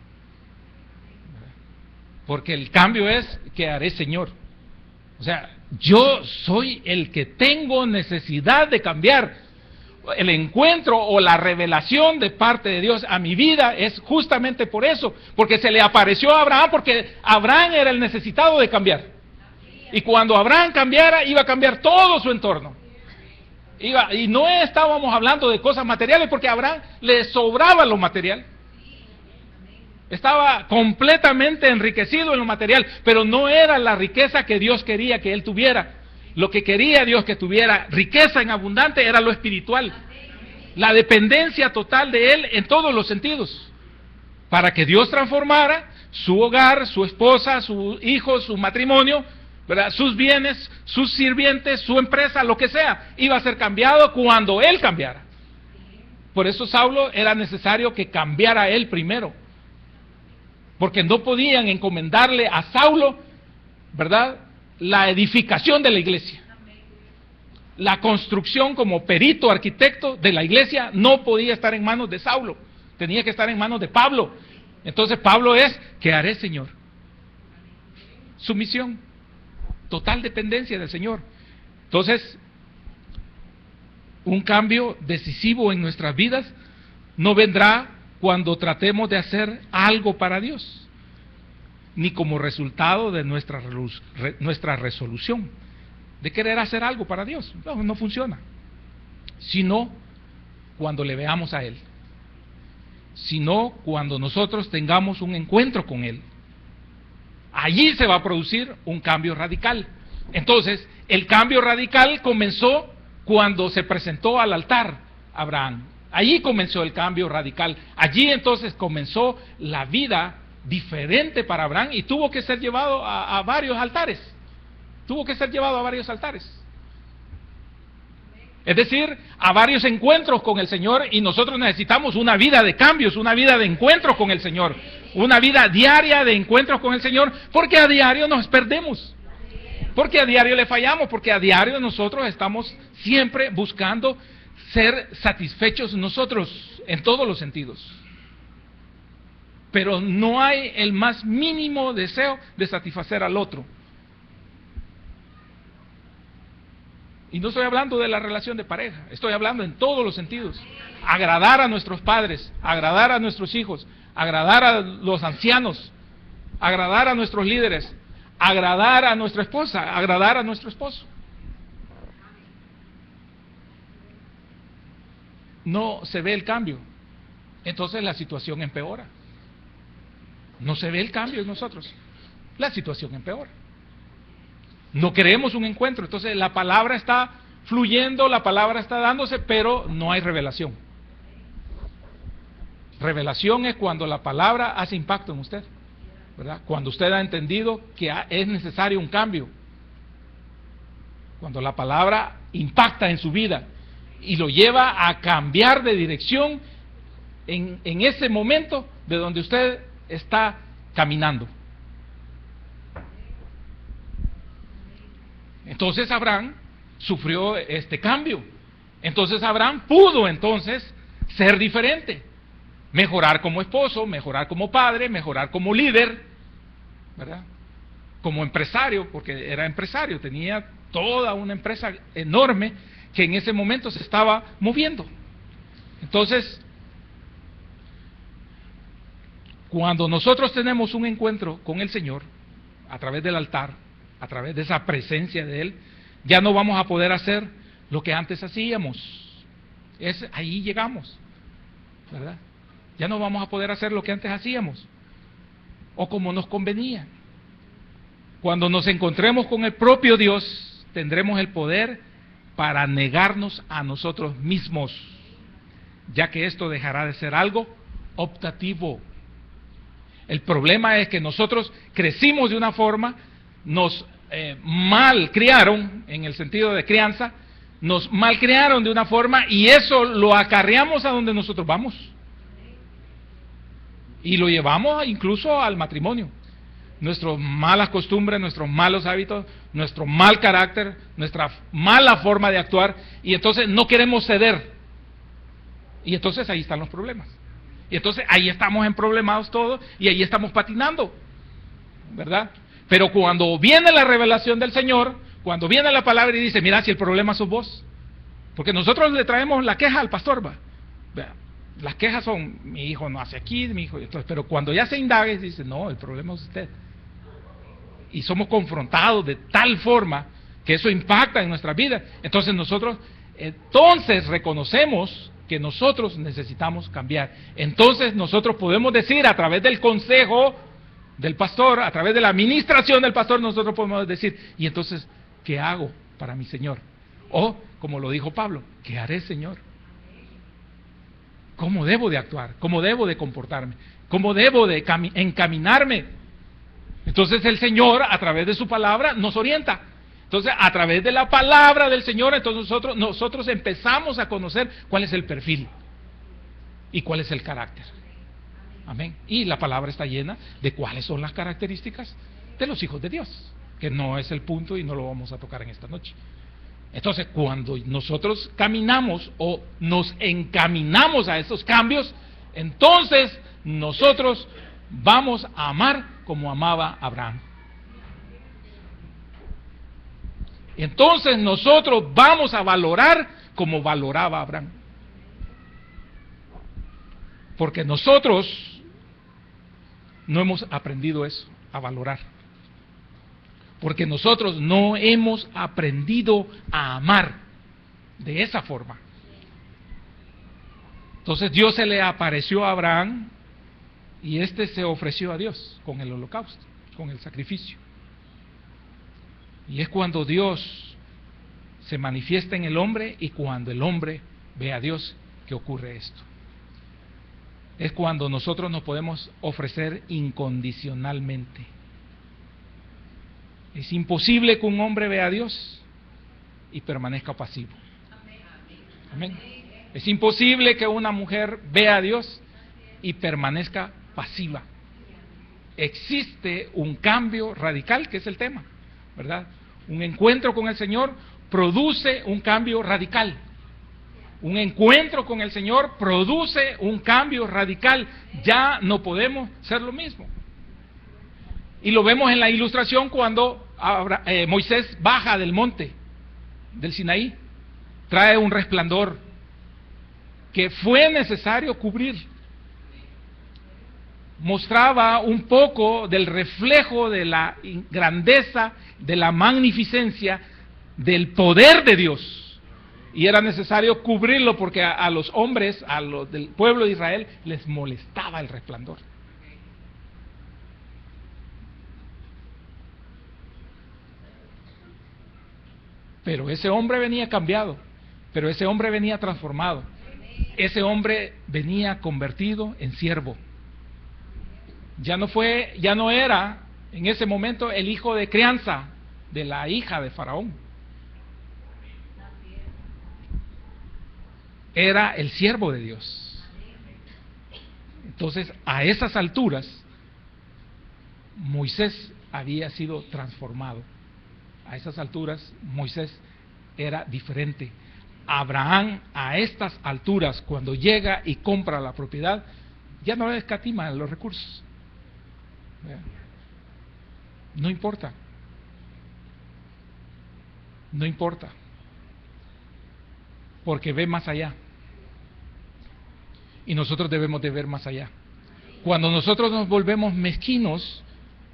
¿Verdad? Porque el cambio es, ¿qué haré, Señor? O sea, yo soy el que tengo necesidad de cambiar. El encuentro o la revelación de parte de Dios a mi vida es justamente por eso, porque se le apareció a Abraham, porque Abraham era el necesitado de cambiar. Y cuando Abraham cambiara, iba a cambiar todo su entorno. Y no estábamos hablando de cosas materiales, porque a Abraham le sobraba lo material. Estaba completamente enriquecido en lo material, pero no era la riqueza que Dios quería que él tuviera. Lo que quería Dios que tuviera riqueza en abundante era lo espiritual. La dependencia total de él en todos los sentidos. Para que Dios transformara su hogar, su esposa, sus hijos, su matrimonio, ¿verdad? Sus bienes, sus sirvientes, su empresa, lo que sea, iba a ser cambiado cuando él cambiara. Por eso Saulo era necesario que cambiara él primero. Porque no podían encomendarle a Saulo, ¿verdad?, la edificación de la iglesia. La construcción como perito, arquitecto de la iglesia no podía estar en manos de Saulo, tenía que estar en manos de Pablo. Entonces Pablo es, ¿qué haré, Señor? Sumisión, total dependencia del Señor. Entonces, un cambio decisivo en nuestras vidas no vendrá cuando tratemos de hacer algo para Dios, ni como resultado de nuestra resolución de querer hacer algo para Dios. No funciona. Sino cuando le veamos a Él. Sino cuando nosotros tengamos un encuentro con Él. allí se va a producir un cambio radical. Entonces, el cambio radical comenzó cuando se presentó al altar Abraham. Allí comenzó el cambio radical. Allí entonces comenzó la vida diferente para Abraham y tuvo que ser llevado a varios altares. Tuvo que ser llevado a varios altares. Es decir, a varios encuentros con el Señor, y nosotros necesitamos una vida de cambios, una vida de encuentros con el Señor, una vida diaria de encuentros con el Señor, porque a diario nos perdemos, porque a diario le fallamos, porque a diario nosotros estamos siempre buscando ser satisfechos nosotros en todos los sentidos. Pero no hay el más mínimo deseo de satisfacer al otro. Y no estoy hablando de la relación de pareja, estoy hablando en todos los sentidos. Agradar a nuestros padres, agradar a nuestros hijos, agradar a los ancianos, agradar a nuestros líderes, agradar a nuestra esposa, agradar a nuestro esposo. No se ve el cambio, entonces la situación empeora. No se ve el cambio en nosotros, la situación empeora. No queremos un encuentro, entonces la palabra está fluyendo, la palabra está dándose, pero no hay revelación. Revelación es cuando la palabra hace impacto en usted, ¿verdad? Cuando usted ha entendido que es necesario un cambio. Cuando la palabra impacta en su vida y lo lleva a cambiar de dirección en ese momento de donde usted está caminando. Entonces Abraham sufrió este cambio. Entonces Abraham pudo entonces ser diferente, mejorar como esposo, mejorar como padre, mejorar como líder, ¿verdad? Como empresario, porque era empresario, tenía toda una empresa enorme que en ese momento se estaba moviendo. Entonces, cuando nosotros tenemos un encuentro con el Señor a través del altar, a través de esa presencia de Él, ya no vamos a poder hacer lo que antes hacíamos. Ahí llegamos, ¿verdad? Ya no vamos a poder hacer lo que antes hacíamos, o como nos convenía. Cuando nos encontremos con el propio Dios, tendremos el poder para negarnos a nosotros mismos, ya que esto dejará de ser algo optativo. El problema es que nosotros crecimos de una forma, nos mal criaron, en el sentido de crianza, nos mal criaron de una forma y eso lo acarreamos a donde nosotros vamos. Y lo llevamos incluso al matrimonio. Nuestras malas costumbres, nuestros malos hábitos, nuestro mal carácter, nuestra mala forma de actuar, y entonces no queremos ceder. Y entonces ahí están los problemas. Y entonces ahí estamos emproblemados todos y ahí estamos patinando, ¿verdad? Pero cuando viene la revelación del Señor, cuando viene la palabra y dice, mira, si el problema sos vos, porque nosotros le traemos la queja al pastor, ¿va? Las quejas son, mi hijo no hace aquí, mi hijo, entonces, pero cuando ya se indaga, dice, no, el problema es usted. Y somos confrontados de tal forma que eso impacta en nuestra vida. Entonces nosotros, reconocemos que nosotros necesitamos cambiar. Entonces nosotros podemos decir a través del consejo del pastor, a través de la administración del pastor, nosotros podemos decir, y entonces, ¿qué hago para mi Señor? O, como lo dijo Pablo, ¿qué haré, Señor? ¿Cómo debo de actuar? ¿Cómo debo de comportarme? ¿Cómo debo de encaminarme? Entonces el Señor, a través de su palabra, nos orienta. Entonces, a través de la palabra del Señor, entonces nosotros empezamos a conocer cuál es el perfil y cuál es el carácter. Amén. Y la palabra está llena de cuáles son las características de los hijos de Dios, que no es el punto y no lo vamos a tocar en esta noche. Entonces, cuando nosotros caminamos o nos encaminamos a esos cambios, entonces nosotros vamos a amar como amaba Abraham. Entonces nosotros vamos a valorar como valoraba Abraham. Porque nosotros no hemos aprendido eso, a valorar. Porque nosotros no hemos aprendido a amar de esa forma. Entonces Dios se le apareció a Abraham y éste se ofreció a Dios con el holocausto. con el sacrificio. Y es cuando Dios se manifiesta en el hombre y cuando el hombre ve a Dios que ocurre esto. Es cuando nosotros nos podemos ofrecer incondicionalmente. Es imposible que un hombre vea a Dios y permanezca pasivo. Amén. Es imposible que una mujer vea a Dios y permanezca pasiva. Existe un cambio radical, que es el tema, ¿verdad? Un encuentro con el Señor produce un cambio radical. Un encuentro con el Señor produce un cambio radical. Ya no podemos ser lo mismo. Y lo vemos en la ilustración cuando Moisés baja del monte del Sinaí. Trae un resplandor que fue necesario cubrir. Mostraba un poco del reflejo de la grandeza, de la magnificencia, del poder de Dios. Y era necesario cubrirlo porque a los hombres, a los del pueblo de Israel, les molestaba el resplandor. Pero ese hombre venía cambiado, pero ese hombre venía transformado. Ese hombre venía convertido en siervo. Ya no era en ese momento el hijo de crianza de la hija de Faraón. Era el siervo de Dios. Entonces, a esas alturas, Moisés había sido transformado. A esas alturas, Moisés era diferente. Abraham, a estas alturas, cuando llega y compra la propiedad, ya no le escatima los recursos. No importa. No importa. Porque ve más allá. Y nosotros debemos de ver más allá. Cuando nosotros nos volvemos mezquinos,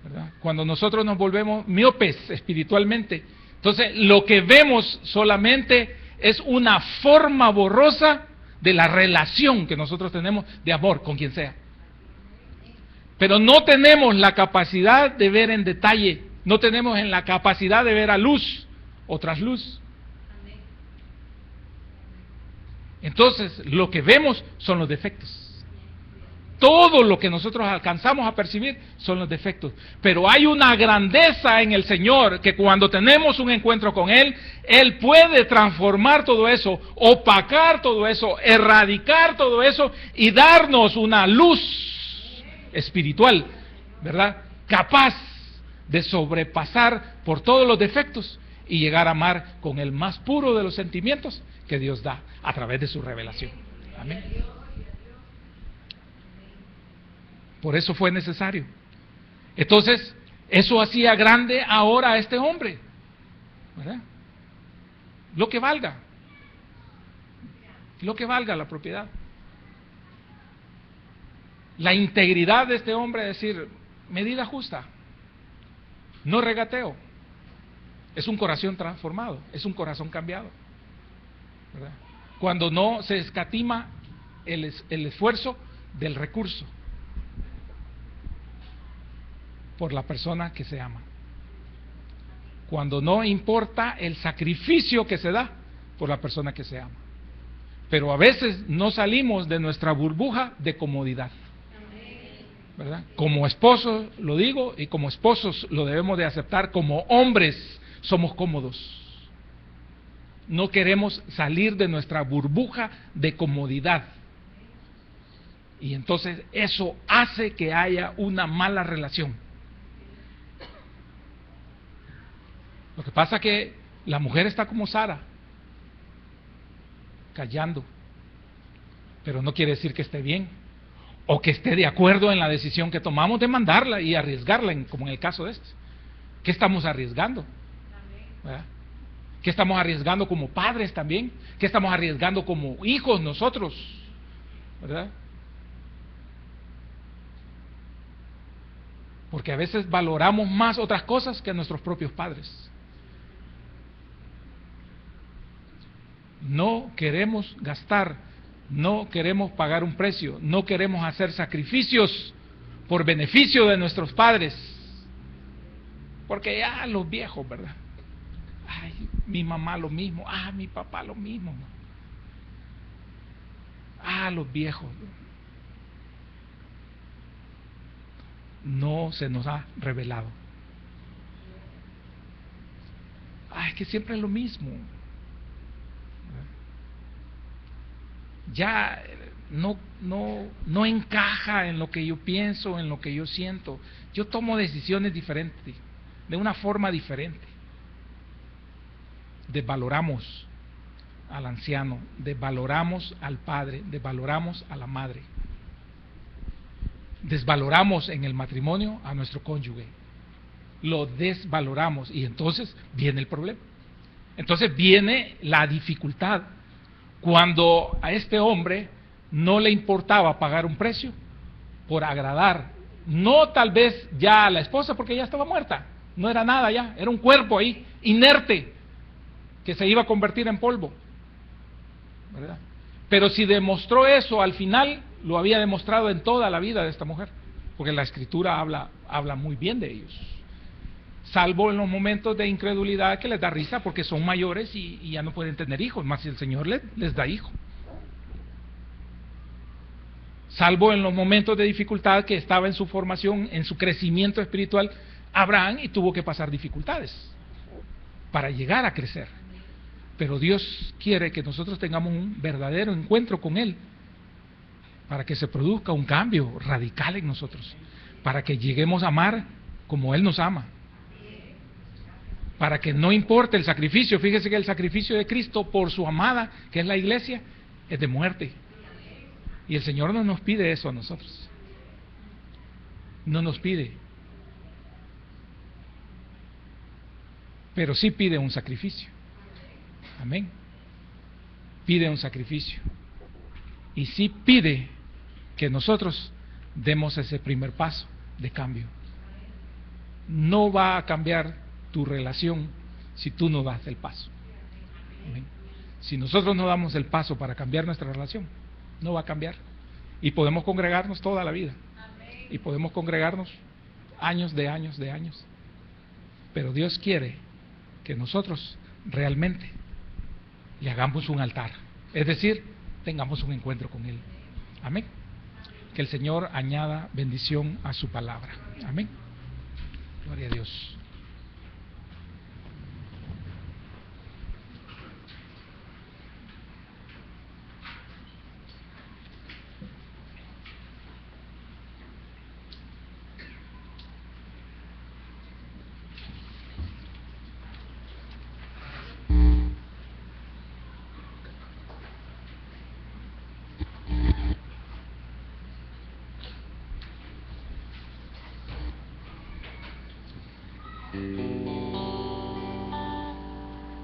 ¿verdad? Cuando nosotros nos volvemos miopes espiritualmente, entonces lo que vemos solamente es una forma borrosa de la relación que nosotros tenemos de amor con quien sea. Pero no tenemos la capacidad de ver en detalle, no tenemos la capacidad de ver a luz o trasluz. Entonces, lo que vemos son los defectos. Todo lo que nosotros alcanzamos a percibir son los defectos. Pero hay una grandeza en el Señor que cuando tenemos un encuentro con Él, Él puede transformar todo eso, opacar todo eso, erradicar todo eso y darnos una luz espiritual, ¿verdad? Capaz de sobrepasar por todos los defectos y llegar a amar con el más puro de los sentimientos que Dios da a través de su revelación. Amén. Por eso fue necesario. Entonces, eso hacía grande ahora a este hombre, ¿verdad? Lo que valga la propiedad. La integridad de este hombre, es decir, medida justa, no regateo. Es un corazón transformado, es un corazón cambiado, ¿verdad? Cuando no se escatima el esfuerzo del recurso por la persona que se ama. Cuando no importa el sacrificio que se da por la persona que se ama. Pero a veces no salimos de nuestra burbuja de comodidad, ¿verdad? Como esposos lo digo, y como esposos lo debemos de aceptar, como hombres somos cómodos. No queremos salir de nuestra burbuja de comodidad. Y entonces eso hace que haya una mala relación. Lo que pasa es que la mujer está como Sara, callando, pero no quiere decir que esté bien, o que esté de acuerdo en la decisión que tomamos de mandarla y arriesgarla, como en el caso de este. ¿Qué estamos arriesgando? ¿Verdad? ¿Qué estamos arriesgando como padres también? ¿Qué estamos arriesgando como hijos nosotros? ¿Verdad? Porque a veces valoramos más otras cosas que a nuestros propios padres. No queremos gastar, no queremos pagar un precio, no queremos hacer sacrificios por beneficio de nuestros padres. Porque ya los viejos, ¿verdad? Ay, mi mamá lo mismo, mi papá lo mismo. Los viejos. No se nos ha revelado. Es que siempre es lo mismo. Ya no encaja en lo que yo pienso, en lo que yo siento. Yo tomo decisiones diferentes, de una forma diferente. Desvaloramos al anciano, desvaloramos al padre, desvaloramos a la madre, desvaloramos en el matrimonio a nuestro cónyuge, lo desvaloramos, y entonces viene el problema. Entonces viene la dificultad cuando a este hombre no le importaba pagar un precio por agradar, no tal vez ya a la esposa, porque ya estaba muerta, no era nada ya, era un cuerpo ahí, inerte, que se iba a convertir en polvo, ¿verdad? Pero si demostró eso al final, lo había demostrado en toda la vida de esta mujer, porque la Escritura habla muy bien de ellos, salvo en los momentos de incredulidad que les da risa porque son mayores y ya no pueden tener hijos, más si el Señor les da hijo. Salvo en los momentos de dificultad que estaba en su formación, en su crecimiento espiritual, Abraham, y tuvo que pasar dificultades para llegar a crecer. Pero Dios quiere que nosotros tengamos un verdadero encuentro con Él, para que se produzca un cambio radical en nosotros, para que lleguemos a amar como Él nos ama, para que no importe el sacrificio. Fíjese que el sacrificio de Cristo por su amada, que es la iglesia, es de muerte. Y el Señor no nos pide eso a nosotros. No nos pide. Pero sí pide un sacrificio. Amén. Pide un sacrificio. Y sí pide que nosotros demos ese primer paso de cambio. No va a cambiar tu relación si tú no das el paso. Amén. Si nosotros no damos el paso para cambiar nuestra relación, no va a cambiar. Y podemos congregarnos toda la vida. Y podemos congregarnos años de años de años. Pero Dios quiere que nosotros realmente le hagamos un altar. Es decir, tengamos un encuentro con Él. Amén. Que el Señor añada bendición a su palabra. Amén. Gloria a Dios.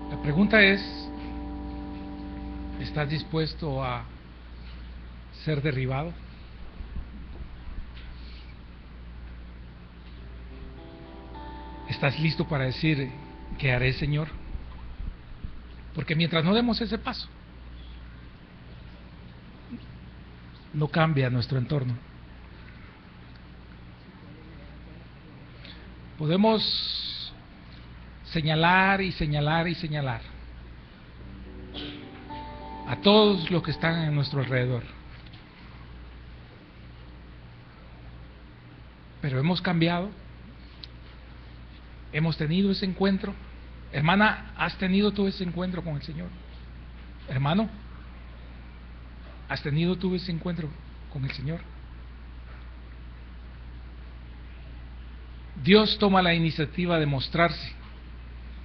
La pregunta es, ¿estás dispuesto a ser derribado? ¿Estás listo para decir, ¿qué haré, Señor? Porque mientras no demos ese paso, no cambia nuestro entorno. Podemos señalar y señalar y señalar a todos los que están en nuestro alrededor, pero hemos cambiado, hemos tenido ese encuentro. Hermana, ¿has tenido tú ese encuentro con el Señor? Hermano, ¿has tenido tú ese encuentro con el Señor? Dios toma la iniciativa de mostrarse,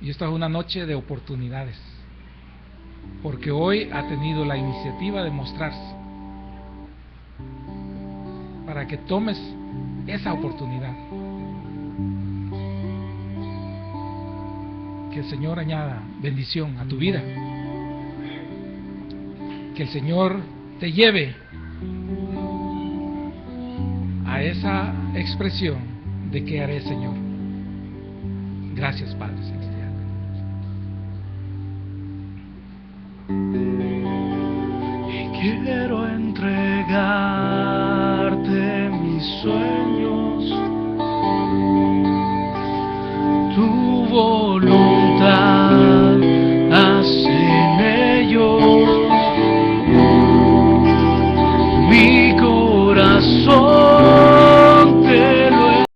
y esta es una noche de oportunidades, porque hoy ha tenido la iniciativa de mostrarse, para que tomes esa oportunidad. Que el Señor añada bendición a tu vida, que el Señor te lleve a esa expresión de qué haré, Señor. Gracias, Padre Celestial. ¿Qué